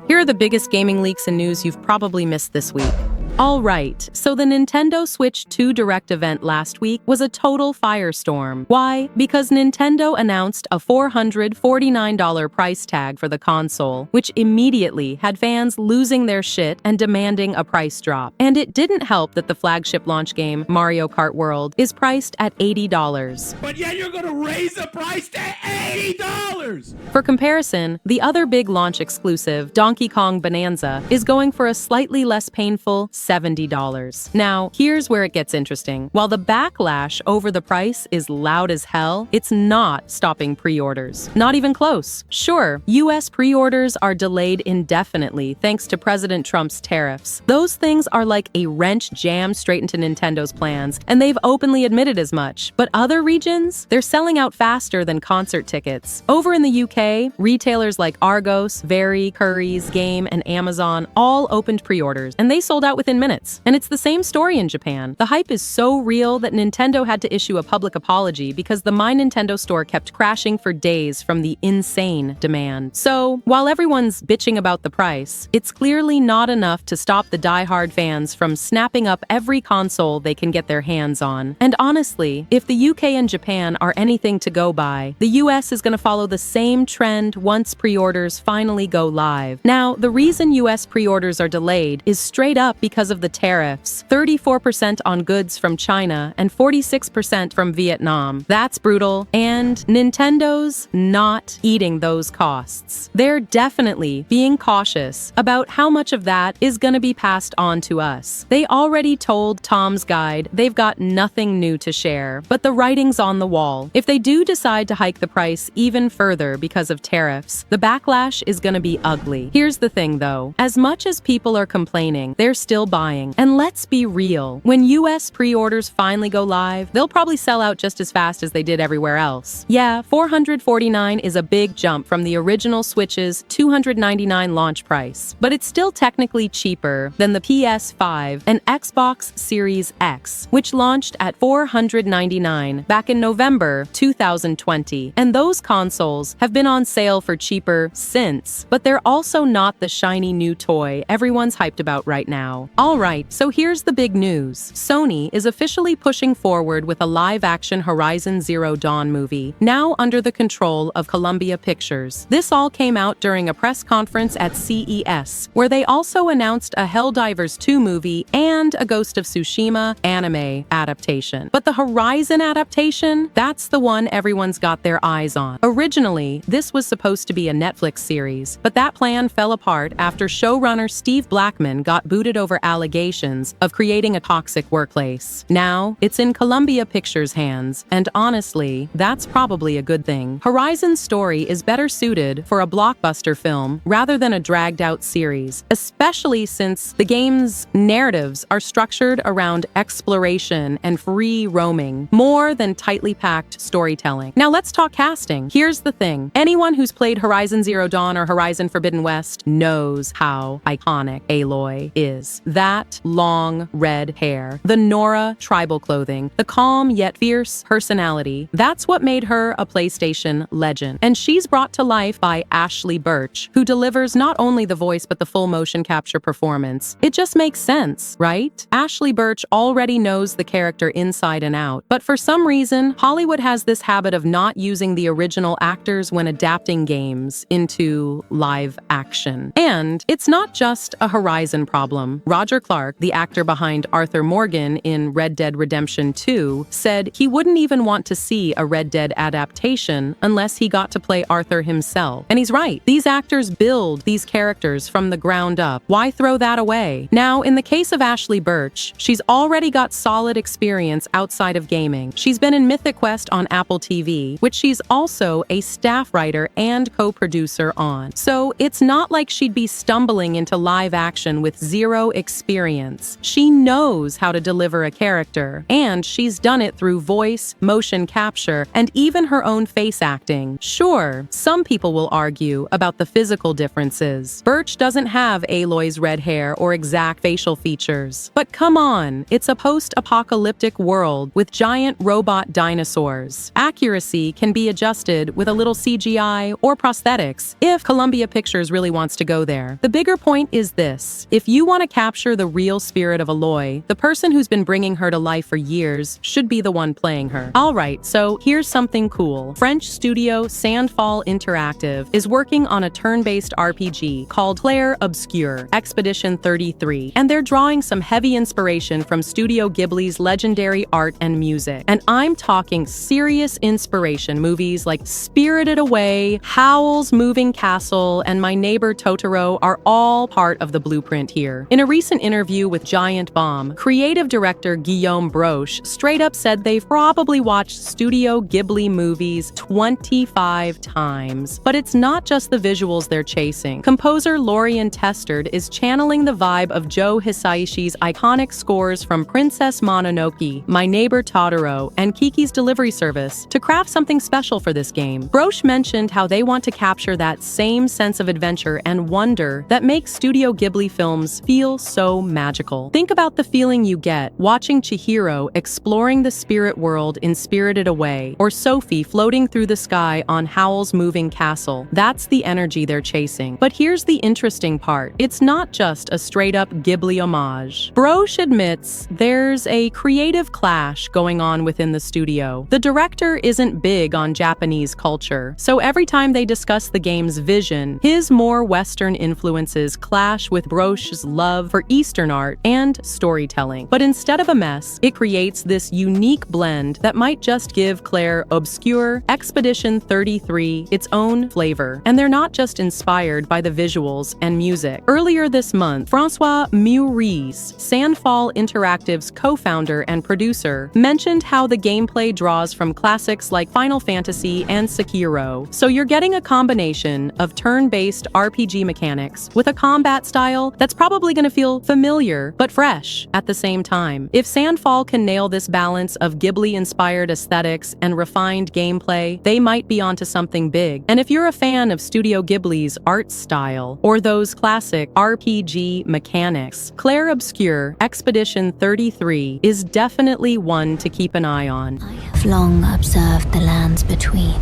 Here are the biggest gaming leaks and news you've probably missed this week. Alright, so the Nintendo Switch 2 Direct event last week was a total firestorm. Why? Because Nintendo announced a $449 price tag for the console, which immediately had fans losing their shit and demanding a price drop. And it didn't help that the flagship launch game, Mario Kart World, is priced at $80. But yet you're gonna raise the price to $80! For comparison, the other big launch exclusive, Donkey Kong Bonanza, is going for a slightly less painful $70. Now, here's where it gets interesting. While the backlash over the price is loud as hell, it's not stopping pre-orders. Not even close. Sure, US pre-orders are delayed indefinitely thanks to President Trump's tariffs. Those things are like a wrench jammed straight into Nintendo's plans, and they've openly admitted as much. But other regions? They're selling out faster than concert tickets. Over in the UK, retailers like Argos, Very, Currys, Game, and Amazon all opened pre-orders, and they sold out within minutes. And it's the same story in Japan. The hype is so real that Nintendo had to issue a public apology because the My Nintendo store kept crashing for days from the insane demand. So, while everyone's bitching about the price, it's clearly not enough to stop the die-hard fans from snapping up every console they can get their hands on. And honestly, if the UK and Japan are anything to go by, the US is going to follow the same trend once pre-orders finally go live. Now, the reason US pre-orders are delayed is straight up because of the tariffs, 34% on goods from China and 46% from Vietnam. That's brutal, and Nintendo's not eating those costs. They're definitely being cautious about how much of that is going to be passed on to us. They already told Tom's Guide they've got nothing new to share, but the writing's on the wall. If they do decide to hike the price even further because of tariffs, the backlash is going to be ugly. Here's the thing though, as much as people are complaining, they're still buying. And let's be real, when US pre-orders finally go live, they'll probably sell out just as fast as they did everywhere else. Yeah, $449 is a big jump from the original Switch's $299 launch price, but it's still technically cheaper than the PS5 and Xbox Series X, which launched at $499 back in November 2020. And those consoles have been on sale for cheaper since, but they're also not the shiny new toy everyone's hyped about right now. Alright, so here's the big news. Sony is officially pushing forward with a live-action Horizon Zero Dawn movie, now under the control of Columbia Pictures. This all came out during a press conference at CES, where they also announced a Helldivers 2 movie and a Ghost of Tsushima anime adaptation. But the Horizon adaptation, that's the one everyone's got their eyes on. Originally, this was supposed to be a Netflix series, but that plan fell apart after showrunner Steve Blackman got booted over allegations of creating a toxic workplace. Now, it's in Columbia Pictures' hands, and honestly, that's probably a good thing. Horizon's story is better suited for a blockbuster film rather than a dragged-out series, especially since the game's narratives are structured around exploration and free roaming, more than tightly packed storytelling. Now let's talk casting. Here's the thing. Anyone who's played Horizon Zero Dawn or Horizon Forbidden West knows how iconic Aloy is. That long red hair, the Nora tribal clothing, the calm yet fierce personality, that's what made her a PlayStation legend. And she's brought to life by Ashley Birch, who delivers not only the voice but the full motion capture performance. It just makes sense, right? Ashley Birch already knows the character inside and out, but for some reason, Hollywood has this habit of not using the original actors when adapting games into live action. And it's not just a Horizon problem. Roger Clark, the actor behind Arthur Morgan in Red Dead Redemption 2, said he wouldn't even want to see a Red Dead adaptation unless he got to play Arthur himself. And he's right. These actors build these characters from the ground up. Why throw that away? Now, in the case of Ashley Birch, she's already got solid experience outside of gaming. She's been in Mythic Quest on Apple TV, which she's also a staff writer and co-producer on. So it's not like she'd be stumbling into live action with zero experience experience. She knows how to deliver a character, and she's done it through voice, motion capture, and even her own face acting. Sure, some people will argue about the physical differences. Birch doesn't have Aloy's red hair or exact facial features. But come on, it's a post-apocalyptic world with giant robot dinosaurs. Accuracy can be adjusted with a little CGI or prosthetics if Columbia Pictures really wants to go there. The bigger point is this: if you want to capture the real spirit of Aloy, the person who's been bringing her to life for years should be the one playing her. Alright, so here's something cool. French studio Sandfall Interactive is working on a turn-based RPG called Clair Obscur Expedition 33, and they're drawing some heavy inspiration from Studio Ghibli's legendary art and music. And I'm talking serious inspiration. Movies like Spirited Away, Howl's Moving Castle, and My Neighbor Totoro are all part of the blueprint here. In a recent interview with Giant Bomb, creative director Guillaume Broche straight up said they've probably watched Studio Ghibli movies 25 times. But it's not just the visuals they're chasing. Composer Lorien Testard is channeling the vibe of Joe Hisaishi's iconic scores from Princess Mononoke, My Neighbor Totoro, and Kiki's Delivery Service to craft something special for this game. Broche mentioned how they want to capture that same sense of adventure and wonder that makes Studio Ghibli films feel so magical. Think about the feeling you get watching Chihiro exploring the spirit world in Spirited Away, or Sophie floating through the sky on Howl's Moving Castle. That's the energy they're chasing. But here's the interesting part. It's not just a straight-up Ghibli homage. Broche admits there's a creative clash going on within the studio. The director isn't big on Japanese culture, so every time they discuss the game's vision, his more Western influences clash with Broche's love for Eastern art and storytelling. But instead of a mess, it creates this unique blend that might just give Clair Obscur Expedition 33 its own flavor. And they're not just inspired by the visuals and music. Earlier this month, Francois Meurice, Sandfall Interactive's co-founder and producer, mentioned how the gameplay draws from classics like Final Fantasy and Sekiro. So you're getting a combination of turn-based RPG mechanics with a combat style that's probably going to feel familiar but fresh at the same time. If Sandfall can nail this balance of Ghibli-inspired aesthetics and refined gameplay, they might be onto something big. And if you're a fan of Studio Ghibli's art style or those classic RPG mechanics, Clair Obscur Expedition 33 is definitely one to keep an eye on. I have long observed the lands between.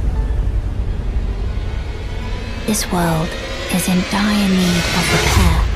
This world is in dire need of repair.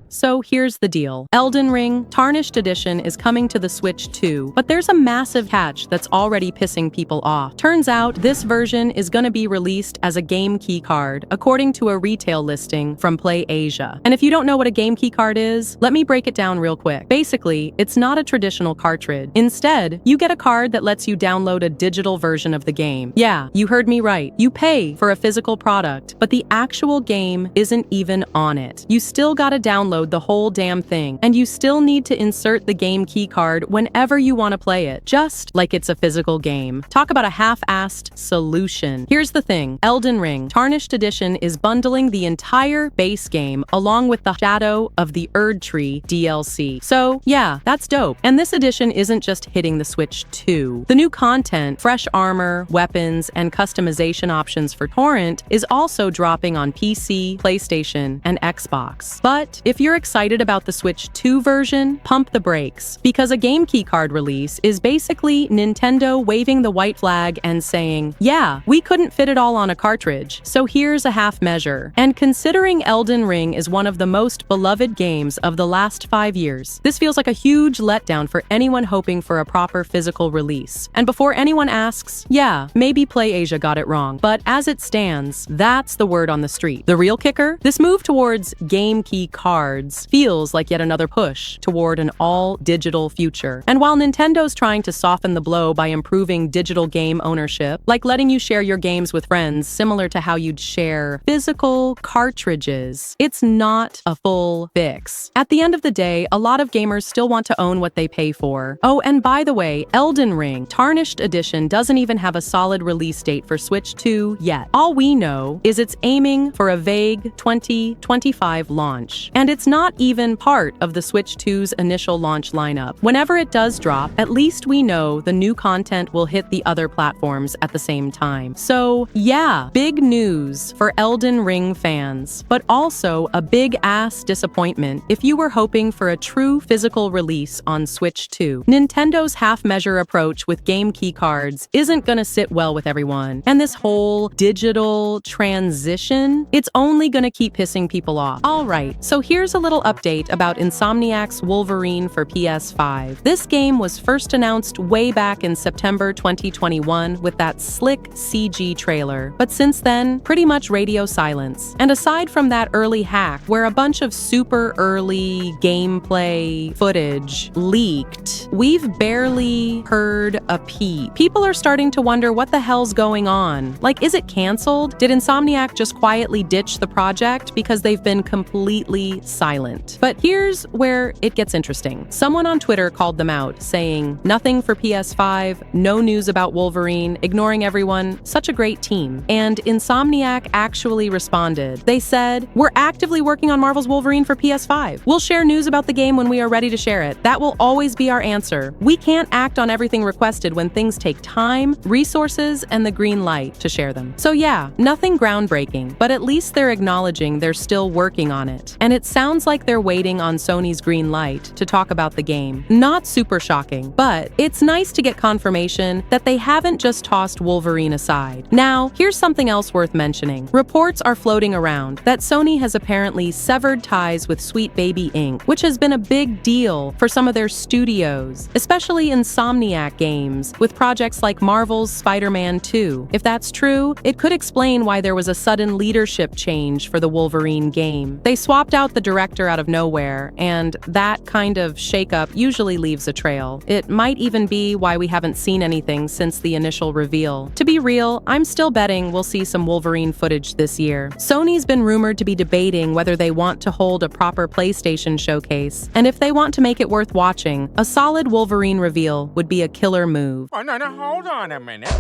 So here's the deal. Elden Ring Tarnished Edition is coming to the Switch too, but there's a massive catch that's already pissing people off. Turns out this version is going to be released as a game key card, according to a retail listing from Play Asia. And if you don't know what a game key card is, let me break it down real quick. Basically, it's not a traditional cartridge. Instead, you get a card that lets you download a digital version of the game. Yeah, you heard me right. You pay for a physical product, but the actual game isn't even on it. You still gotta download the whole damn thing, and you still need to insert the game key card whenever you want to play it, just like it's a physical game. Talk about a half-assed solution. Here's the thing. Elden Ring Tarnished Edition is bundling the entire base game along with the Shadow of the Erd Tree DLC. So yeah, that's dope. And this edition isn't just hitting the Switch too. The new content, fresh armor, weapons, and customization options for Torrent is also dropping on PC, PlayStation, and Xbox. But if you're excited about the Switch 2 version, pump the brakes, because a game key card release is basically Nintendo waving the white flag and saying, yeah, we couldn't fit it all on a cartridge, so here's a half measure. And considering Elden Ring is one of the most beloved games of the last 5 years, this feels like a huge letdown for anyone hoping for a proper physical release. And before anyone asks, yeah, maybe Play Asia got it wrong, but as it stands, that's the word on the street. The real kicker? This move towards game key cards feels like yet another push toward an all-digital future. And while Nintendo's trying to soften the blow by improving digital game ownership, like letting you share your games with friends similar to how you'd share physical cartridges, it's not a full fix. At the end of the day, a lot of gamers still want to own what they pay for. Oh, and by the way, Elden Ring Tarnished Edition doesn't even have a solid release date for Switch 2 yet. All we know is it's aiming for a vague 2025 launch. And it's not even part of the Switch 2's initial launch lineup. Whenever it does drop, at least we know the new content will hit the other platforms at the same time. So yeah, big news for Elden Ring fans, but also a big-ass disappointment if you were hoping for a true physical release on Switch 2. Nintendo's half-measure approach with game keycards isn't gonna sit well with everyone, and this whole digital transition, it's only gonna keep pissing people off. Alright, so here's a little update about Insomniac's Wolverine for PS5. This game was first announced way back in September 2021 with that slick CG trailer, but since then, pretty much radio silence. And aside from that early hack, where a bunch of super early gameplay footage leaked, we've barely heard a peep. People are starting to wonder what the hell's going on. Like, is it canceled? Did Insomniac just quietly ditch the project because they've been completely silent? But here's where it gets interesting. Someone on Twitter called them out, saying, "Nothing for PS5, no news about Wolverine, ignoring everyone, such a great team." And Insomniac actually responded. They said, "We're actively working on Marvel's Wolverine for PS5. We'll share news about the game when we are ready to share it. That will always be our answer. We can't act on everything requested when things take time, resources, and the green light to share them." So yeah, nothing groundbreaking, but at least they're acknowledging they're still working on it. And it sounds like they're waiting on Sony's green light to talk about the game. Not super shocking, but it's nice to get confirmation that they haven't just tossed Wolverine aside. Now, here's something else worth mentioning. Reports are floating around that Sony has apparently severed ties with Sweet Baby Inc., which has been a big deal for some of their studios, especially Insomniac games, with projects like Marvel's Spider-Man 2. If that's true, it could explain why there was a sudden leadership change for the Wolverine game. They swapped out the director out of nowhere, and that kind of shakeup usually leaves a trail. It might even be why we haven't seen anything since the initial reveal. To be real, I'm still betting we'll see some Wolverine footage this year. Sony's been rumored to be debating whether they want to hold a proper PlayStation showcase, and if they want to make it worth watching, a solid Wolverine reveal would be a killer move. Oh, no, hold on a minute.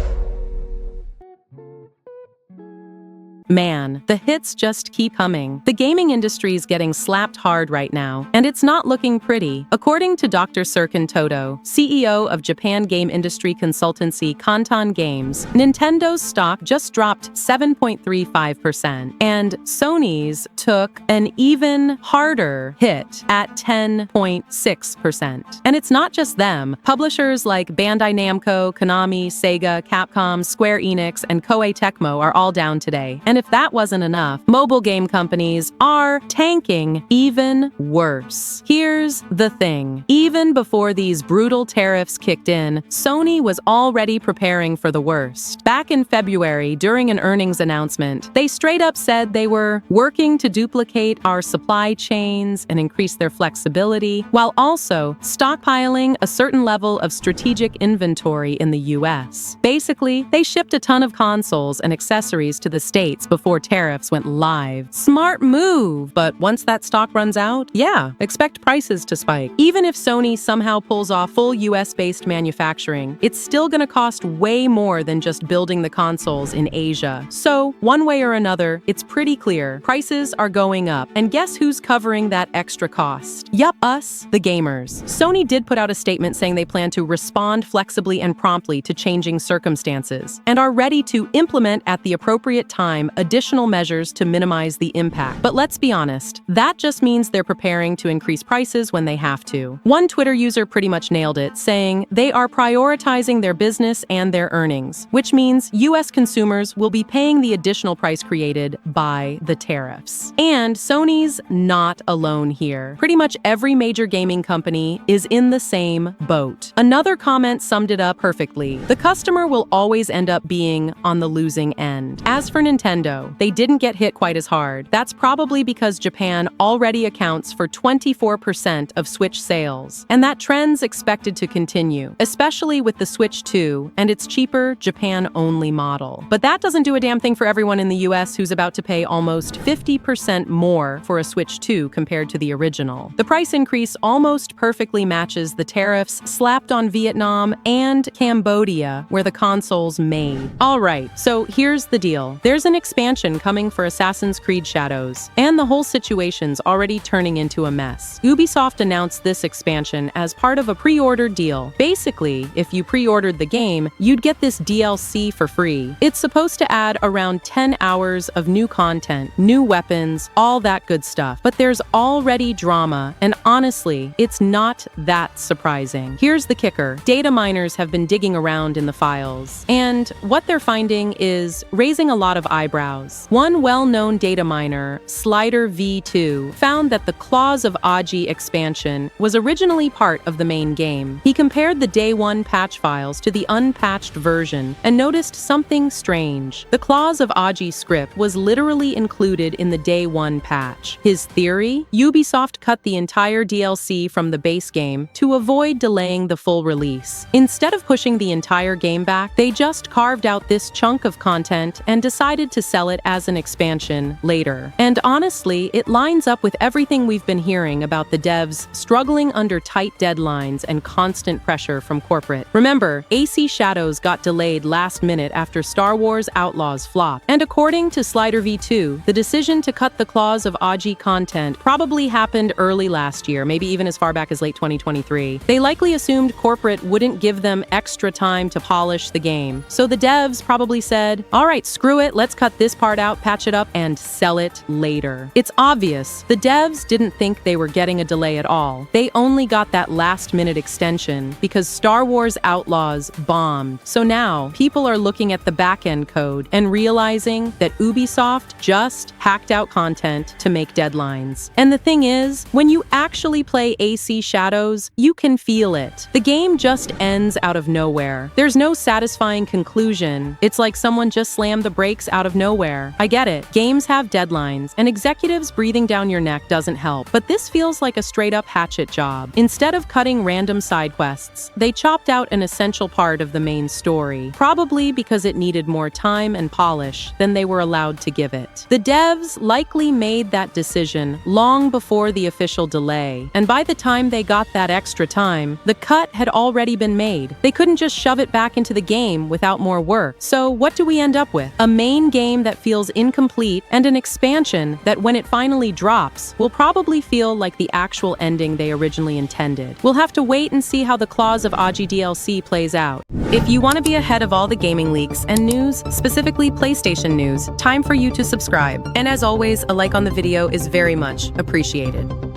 Man, the hits just keep coming. The gaming industry's getting slapped hard right now, and it's not looking pretty. According to Dr. Serkan Toto, CEO of Japan game industry consultancy Kantan Games, Nintendo's stock just dropped 7.35%, and Sony's took an even harder hit at 10.6%. And it's not just them. Publishers like Bandai Namco, Konami, Sega, Capcom, Square Enix, and Koei Tecmo are all down today. And if that wasn't enough, mobile game companies are tanking even worse. Here's the thing. Even before these brutal tariffs kicked in, Sony was already preparing for the worst. Back in February, during an earnings announcement, they straight up said they were working to duplicate our supply chains and increase their flexibility, while also stockpiling a certain level of strategic inventory in the US. Basically, they shipped a ton of consoles and accessories to the States before tariffs went live. Smart move, but once that stock runs out, yeah, expect prices to spike. Even if Sony somehow pulls off full US-based manufacturing, it's still gonna cost way more than just building the consoles in Asia. So, one way or another, it's pretty clear. Prices are going up, and guess who's covering that extra cost? Yup, us, the gamers. Sony did put out a statement saying they plan to respond flexibly and promptly to changing circumstances, and are ready to implement at the appropriate time additional measures to minimize the impact. But let's be honest, that just means they're preparing to increase prices when they have to. One Twitter user pretty much nailed it, saying they are prioritizing their business and their earnings, which means US consumers will be paying the additional price created by the tariffs. And Sony's not alone here. Pretty much every major gaming company is in the same boat. Another comment summed it up perfectly. The customer will always end up being on the losing end. As for Nintendo, they didn't get hit quite as hard. That's probably because Japan already accounts for 24% of Switch sales, and that trend's expected to continue, especially with the Switch 2 and its cheaper Japan-only model. But that doesn't do a damn thing for everyone in the US who's about to pay almost 50% more for a Switch 2 compared to the original. The price increase almost perfectly matches the tariffs slapped on Vietnam and Cambodia, where the console's made. Alright, so here's the deal. There's an expansion coming for Assassin's Creed Shadows, and the whole situation's already turning into a mess. Ubisoft announced this expansion as part of a pre-order deal. Basically, if you pre-ordered the game, you'd get this DLC for free. It's supposed to add around 10 hours of new content, new weapons, all that good stuff. But there's already drama, and honestly, it's not that surprising. Here's the kicker. Data miners have been digging around in the files, and what they're finding is raising a lot of eyebrows. One well-known data miner, Slider V2, found that the Claws of Aji expansion was originally part of the main game. He compared the Day 1 patch files to the unpatched version and noticed something strange. The Claws of Aji script was literally included in the Day 1 patch. His theory? Ubisoft cut the entire DLC from the base game to avoid delaying the full release. Instead of pushing the entire game back, they just carved out this chunk of content and decided to sell it as an expansion later. And honestly, it lines up with everything we've been hearing about the devs struggling under tight deadlines and constant pressure from corporate. Remember, AC Shadows got delayed last minute after Star Wars Outlaws flopped. And according to Slider V2, the decision to cut the Claws of Aji content probably happened early last year, maybe even as far back as late 2023. They likely assumed corporate wouldn't give them extra time to polish the game. So the devs probably said, all right, screw it, let's cut this part out, patch it up, and sell it later. It's obvious. The devs didn't think they were getting a delay at all. They only got that last-minute extension because Star Wars Outlaws bombed. So now, people are looking at the back-end code and realizing that Ubisoft just hacked out content to make deadlines. And the thing is, when you actually play AC Shadows, you can feel it. The game just ends out of nowhere. There's no satisfying conclusion. It's like someone just slammed the brakes out of nowhere. I get it. Games have deadlines, and executives breathing down your neck doesn't help. But this feels like a straight-up hatchet job. Instead of cutting random side quests, they chopped out an essential part of the main story, probably because it needed more time and polish than they were allowed to give it. The devs likely made that decision long before the official delay, and by the time they got that extra time, the cut had already been made. They couldn't just shove it back into the game without more work. So what do we end up with? A main game that feels incomplete and an expansion that, when it finally drops, will probably feel like the actual ending they originally intended. We'll have to wait and see how the Claws of Aji DLC plays out. If you want to be ahead of all the gaming leaks and news, specifically PlayStation news, time for you to subscribe. And as always, a like on the video is very much appreciated.